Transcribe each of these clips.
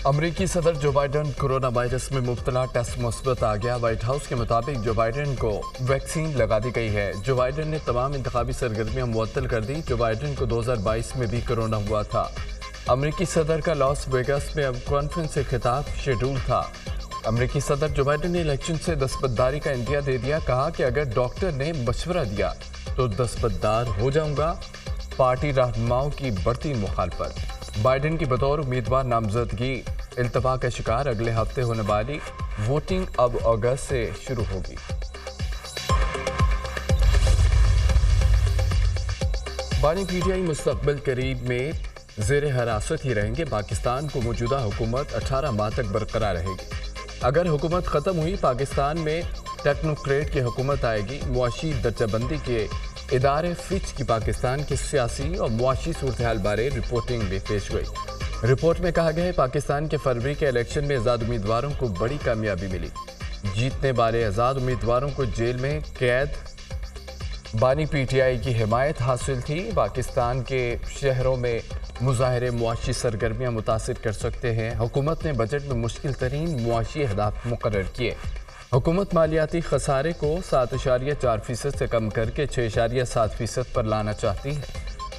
अमरीकी सदर जो बाइडन कोरोना वायरस में मुब्तला, टेस्ट मुस्बत आ गया। व्हाइट हाउस के मुताबिक जो बाइडन को वैक्सीन लगा दी गई है। जो बाइडन ने तमाम इंतखाबी सरगर्मियां मुअत्तल कर दी। जो बाइडन को 2022 में भी कोरोना हुआ था। अमरीकी सदर का लॉस वेगास में अब कॉन्फ्रेंस से खिताब शेड्यूल था। अमरीकी सदर जो बाइडन ने इलेक्शन से दस्तबरदारी का इंदिया दे दिया। कहा कि अगर डॉक्टर ने मशवरा दिया तो दस्तबरदार हो जाऊंगा। पार्टी रहनुमाओं की बढ़ती मुखालफत। बाइडन की बतौर उम्मीदवार नामजदगी इल्तवा का शिकार। अगले हफ्ते होने वाली वोटिंग अब अगस्त से शुरू होगी। बानी पीटीआई मुस्तकबिल करीब में जेर हिरासत ही रहेंगे। पाकिस्तान को मौजूदा हुकूमत 18 माह तक बरकरार रहेगी। अगर हुकूमत ख़त्म हुई, पाकिस्तान में टेक्नोक्रेट की हुकूमत आएगी। मुआशी दर्जाबंदी के इदारे फिच की पाकिस्तान की सियासी और मुआशी सूरत हाल बारे रिपोर्टिंग भी पेश हुई। रिपोर्ट में कहा गया है पाकिस्तान के फरवरी के इलेक्शन में आज़ाद उम्मीदवारों को बड़ी कामयाबी मिली। जीतने वाले आज़ाद उम्मीदवारों को जेल में कैद बानी पीटीआई की हिमायत हासिल थी। पाकिस्तान के शहरों में मुजाहरे मुआशी सरगर्मियाँ मुतासिर कर सकते हैं। हुकूमत ने बजट में मुश्किल तरीन मुआशी अहदाफ मुकर्रर किए। हुकूमत मालियाती खसारे को 7.4% से कम करके 6.7% पर लाना चाहती है।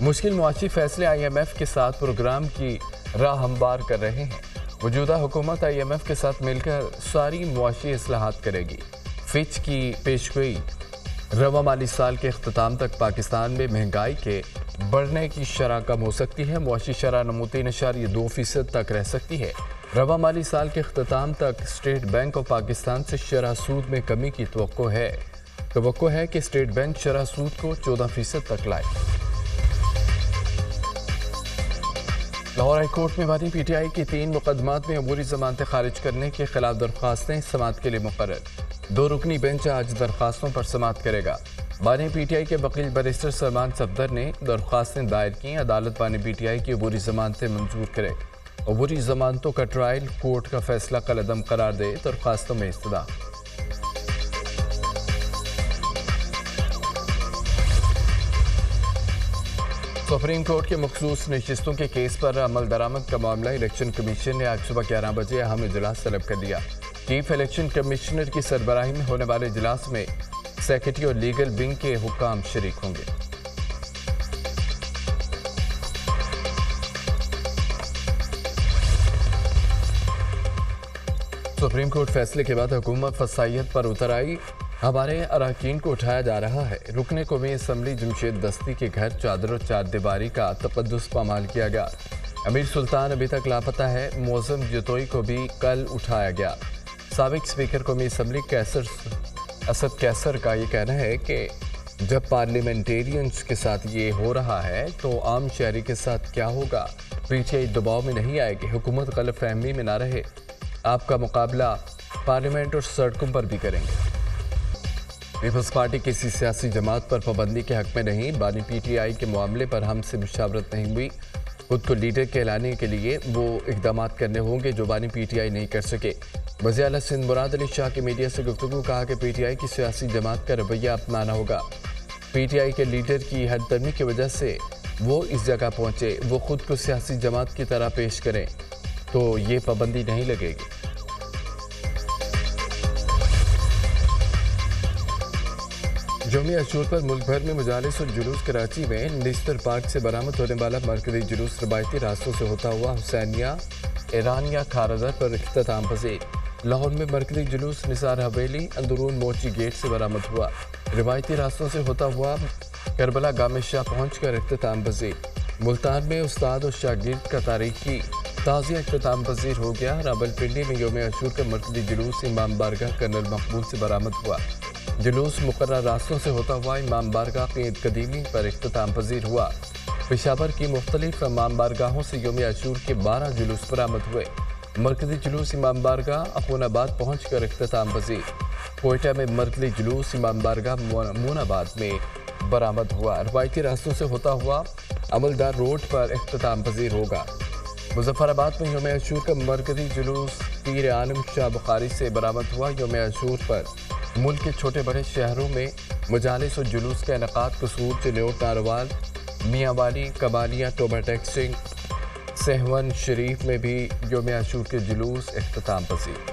मुश्किल मुआशी फैसले IMF के साथ प्रोग्राम की राह हमवार कर रहे हैं। मौजूदा हुकूमत IMF के साथ मिलकर सारी मुआशी इस्लाहात करेगी। फिच की पेशगोई रवा माली साल के अख्ताम तक पाकिस्तान में महंगाई के बढ़ने की शरह कम हो सकती है। मुआशी शरह नमू 3.2% तक रह सकती है। रवा माली साल के अख्ताम तक स्टेट बैंक ऑफ पाकिस्तान से शरह सूद में कमी की तवक्को है कि स्टेट बैंक शरह सूद को 14% तक लाए। लाहौर हाई कोर्ट में बानी पीटीआई की 3 मुकदमात में अबूरी जमानतें खारिज करने के खिलाफ दरख्वास्तें समाअत के लिए मुकर्रर। 2 रुकनी बेंच आज दरख्वास्तों पर समाअत करेगा। बानी पीटीआई के वकील बैरिस्टर सलमान सफदर ने दरख्वास्तें दायर की। अदालत बानी पीटीआई की अबूरी जमानतें मंजूर करे। अबूरी जमानतों का ट्रायल कोर्ट का फैसला कलअदम करार दे। दरख्वास्तों में इस्तदा। सुप्रीम कोर्ट के मखसूस नशिस्तों के केस पर अमल दरामद का मामला इलेक्शन कमीशन ने आज सुबह 11 बजे अहम इजलास तलब कर लिया। चीफ इलेक्शन कमिश्नर की सरबराही में होने वाले इजलास में सेक्रेटरी और लीगल विंग के हुक्काम शरीक होंगे। सुप्रीम कोर्ट फैसले के बाद हुकूमत फसाइयत पर उतर आई। हमारे अरकान को उठाया जा रहा है। रुकने कौमी असम्बली जमशेद दस्ती के घर चादर और चार दीवारी का तकद्दुस पामाल किया गया। अमीर सुल्तान अभी तक लापता है। मौसम जतोई को भी कल उठाया गया। साबिक स्पीकर कौमी असम्बली असद कैसर का ये कहना है कि जब पार्लियामेंटेरियंस के साथ ये हो रहा है तो आम शहरी के साथ क्या होगा। पीटीआई दबाव में नहीं आएगी। हुकूमत गलत फहमी में ना रहे। आपका मुकाबला पार्लियामेंट और सड़कों पर भी करेंगे। पीपल्स पार्टी किसी सियासी जमात पर पाबंदी के हक में नहीं। बानी पीटीआई के मामले पर हमसे मुशावरत नहीं हुई। खुद को लीडर कहलाने के लिए वो इकदाम करने होंगे जो बानी पीटीआई नहीं कर सके। वज़ीर आला सिंध मुराद अली शाह की मीडिया से गुफ्तगू कहा कि पीटीआई की सियासी जमात का रवैया अपनाना होगा। पीटीआई के लीडर की हरदर्मी की वजह से वो इस जगह पहुंचे। वो खुद को सियासी जमात की तरह पेश करें तो ये पाबंदी नहीं लगेगी। यौम आशूर पर मुल्क भर में मजालिस और जुलूस। कराची में निस्तर पार्क से बरामद होने वाला मरकजी जुलूस रवायती रास्तों से होता हुआ हुसैनिया ईरानिया खारदर पर इख्तिताम पजीर। लाहौर में मरकजी जुलूस निसार हवेली अंदरून मोची गेट से बरामद हुआ। रवायती रास्तों से होता हुआ करबला गाम शाह पहुँच कर इख्तिताम पजीर। मुल्तान में उस्ताद और शागिर्द का तारीखी ताज़िया इख्तिताम पजीर हो गया। रावलपिंडी में यौम आशूर का मरकजी जुलूस इमाम बारगाह कर्नल मकबूल से बरामद हुआ। जुलूस मुकर्रर रास्तों से होता हुआ इमाम बारगाह की कदीमी पर इख्तिताम पजीर हुआ। पेशावर की मुख्तलिफ इमाम बारगाहों से यौम आशूर के 12 जुलूस बरामद हुए। मरकजी जुलूस इमाम बारगाह अखूनाबाद पहुँच कर इख्तिताम पजीर। कोयटा में मरकजी जुलूस इमाम बारगाह मोनाबाद में बरामद हुआ। रवायती रास्तों से होता हुआ अमलदार रोड पर इख्तिताम पजीर होगा। मुजफ्फराबाद में यौम आशूर का मरकजी जुलूस पीर आलम शाह बुखारी से बरामद हुआ। यौम आशूर पर मुल्क के छोटे बड़े शहरों में मजालिस और जुलूस का इनकाद कसूर, चिन्योट, नारवाल, मियांवाली, कबालिया, टोबा टेक्सिंग, سہون شریف میں بھی یوم عاشور کے جلوس اختتام پذیر۔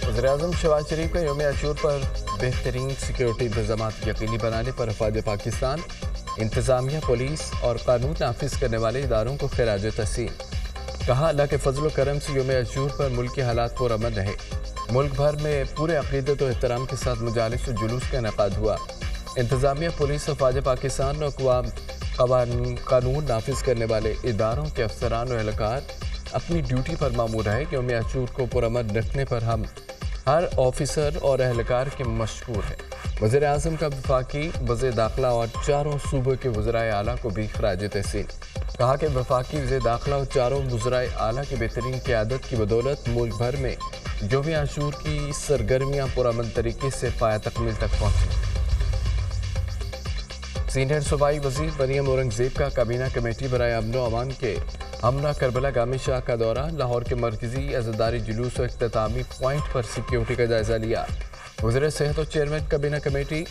وزیراعظم شہباز شریف کا یوم عاشور پر بہترین سیکیورٹی انتظامات یقینی بنانے پر افواج پاکستان، انتظامیہ، پولیس اور قانون نافذ کرنے والے اداروں کو خراج تحسین۔ کہا اللہ کے فضل و کرم سے یوم عاشور پر ملک کے حالات پرامن رہے۔ ملک بھر میں پورے عقیدت و احترام کے ساتھ مجالس و جلوس کا انعقاد ہوا۔ انتظامیہ، پولیس، افواج پاکستان اور قانون نافذ کرنے والے اداروں کے افسران و اہلکار اپنی ڈیوٹی پر مامور رہے کہ یوم عاشور کو پرامن رکھنے پر ہم ہر آفیسر اور اہلکار کے مشکور ہیں۔ وزیر اعظم کا وفاقی وزیر داخلہ اور چاروں صوبوں کے وزرائے اعلیٰ کو بھی خراج تحسین۔ کہا کہ وفاقی وزیر داخلہ اور چاروں وزرائے اعلیٰ کی بہترین قیادت کی بدولت ملک بھر میں یوم عاشور کی سرگرمیاں پرامن طریقے سے پایہ تکمیل تک پہنچی۔ سینئر صوبائی وزیر مریم اورنگزیب کا کابینہ کمیٹی برائے امن و امان کے ہمراہ کربلا گامی شاہ کا دورہ۔ لاہور کے مرکزی عزاداری جلوس و اختتامی پوائنٹ پر سیکیورٹی کا جائزہ لیا۔ وزیر صحت و چیئرمین کابینہ کمیٹی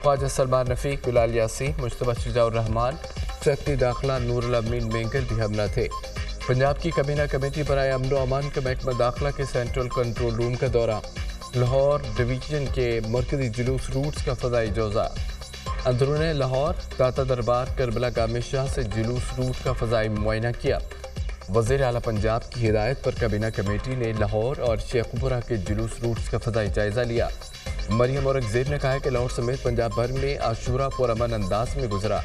خواجہ سلمان رفیق، بلال یاسین، مجتبیٰ شجاع الرحمان، سیکرٹری داخلہ نور الامین مینگل بھی ہمراہ تھے۔ پنجاب کی کابینہ کمیٹی برائے امن و امان کا محکمہ داخلہ کے سینٹرل کنٹرول روم کا دورہ۔ لاہور ڈویژن کے مرکزی جلوس روٹس کا فضائی جوزہ۔ اندرون لاہور داتا دربار کربلا گامی شاہ سے جلوس روٹ کا فضائی معائنہ کیا۔ وزیر اعلیٰ پنجاب کی ہدایت پر کابینہ کمیٹی نے لاہور اور شیخوپورہ کے جلوس روٹس کا فضائی جائزہ لیا۔ مریم اورنگزیب نے کہا کہ لاہور سمیت پنجاب بھر میں عاشورہ پرامن انداز میں گزرا۔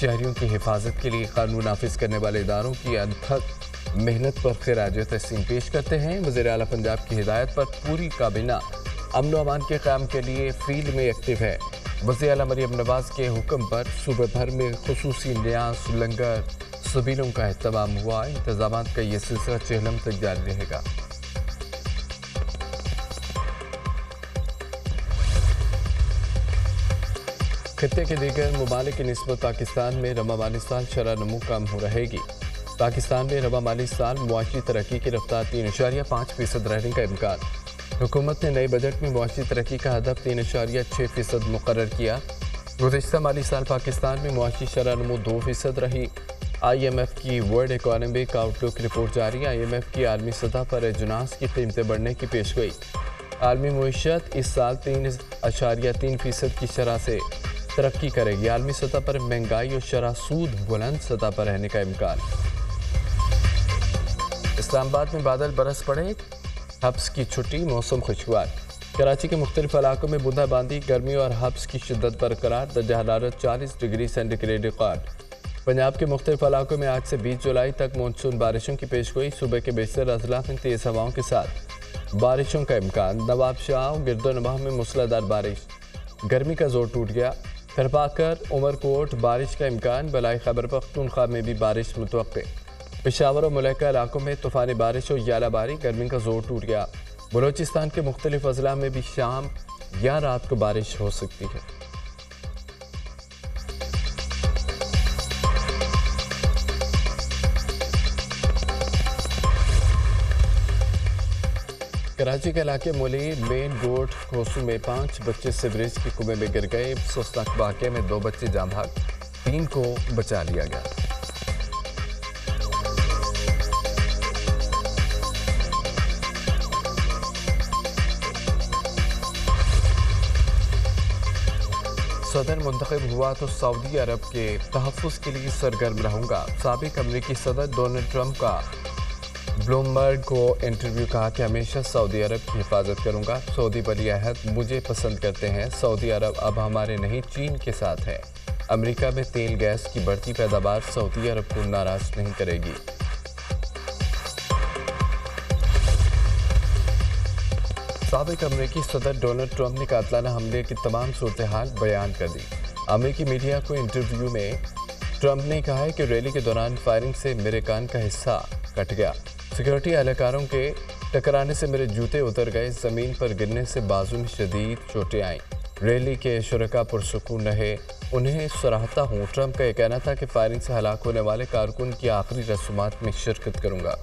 شہریوں کی حفاظت کے لیے قانون نافذ کرنے والے اداروں کی انتھک محنت پر خراج تحسین پیش کرتے ہیں۔ وزیر اعلیٰ پنجاب کی ہدایت پر پوری کابینہ امن و امان کے قیام کے لیے فیلڈ میں ایکٹیو ہے۔ وزیر اعلیٰ مریم نواز کے حکم پر صوبے بھر میں خصوصی نیاز، لنگر، سبیلوں کا اہتمام ہوا۔ انتظامات کا یہ سلسلہ چہلم تک جاری رہے گا۔ خطے کے دیگر ممالک کی نسبت پاکستان میں رواں مالی سال شرح نمو کم ہو رہے گی۔ پاکستان میں رواں مالی سال معاشی ترقی کی رفتار 3.5% رہنے کا امکان۔ حکومت نے نئے بجٹ میں معاشی ترقی کا ہدف 3.6% مقرر کیا۔ گزشتہ مالی سال پاکستان میں معاشی شرح نمو 2% رہی۔ آئی ایم ایف کی ورلڈ اکانومک آؤٹ لک رپورٹ جاری۔ آئی ایم ایف کی عالمی سطح پر اجناس کی قیمتیں بڑھنے کی پیشگوئی۔ عالمی معیشت اس سال 3.3% کی شرح سے ترقی کرے گی۔ عالمی سطح پر مہنگائی اور شرح سود بلند سطح پر رہنے کا امکان۔ اسلام آباد میں بادل برس پڑے، حبس کی چھٹی، موسم خوشگوار۔ کراچی کے مختلف علاقوں میں بوندا باندی، گرمی اور حبس کی شدت برقرار، درجہ حرارت 40 degree centigrade record. Punjab کے مختلف علاقوں میں آج سے 20 جولائی تک مانسون بارشوں کی پیشگوئی۔ صوبے کے بیشتر اضلاع میں تیز ہواؤں کے ساتھ بارشوں کا امکان۔ نواب شاہ و گرد و نواح میں موسلادھار بارش، گرمی کا زور ٹوٹ گیا۔ تھرپاکر، عمر کوٹ بارش کا امکان۔ بلائی خیبر پختونخوا میں بھی بارش متوقع۔ پشاور اور ملکہ علاقوں میں طوفانی بارش اور ژالہ باری، گرمی کا زور ٹوٹ گیا۔ بلوچستان کے مختلف اضلاع میں بھی شام یا رات کو بارش ہو سکتی ہے۔ کراچی کے علاقے مولی مین روڈ کھوسو میں 5 بچے سیوریج کے کنویں میں گر گئے۔ افسوسناک واقعے میں 2 بچے جاں بحق، 3 کو بچا لیا گیا۔ صدر منتخب ہوا تو سعودی عرب کے تحفظ کے لیے سرگرم رہوں گا۔ سابق امریکی صدر ڈونلڈ ٹرمپ کا بلومبرگ کو انٹرویو۔ کہا کہ ہمیشہ سعودی عرب کی حفاظت کروں گا۔ سعودی ولی عہد مجھے پسند کرتے ہیں۔ سعودی عرب اب ہمارے نہیں چین کے ساتھ ہے۔ امریکہ میں تیل گیس کی بڑھتی پیداوار سعودی عرب کو ناراض نہیں کرے گی۔ سابق امریکی صدر ڈونلڈ ٹرمپ نے قاتلانہ حملے کی تمام صورتحال بیان کر دی۔ امریکی میڈیا کو انٹرویو میں ٹرمپ نے کہا کہ ریلی کے دوران فائرنگ سے میرے کان کا حصہ کٹ گیا۔ سیکیورٹی اہلکاروں کے ٹکرانے سے میرے جوتے اتر گئے۔ زمین پر گرنے سے بازو میں شدید چوٹیں آئیں۔ ریلی کے شرکاء پرسکون رہے، انہیں سراہتا ہوں۔ ٹرمپ کا یہ کہنا تھا کہ فائرنگ سے ہلاک ہونے والے کارکن کی آخری رسومات میں شرکت کروں گا۔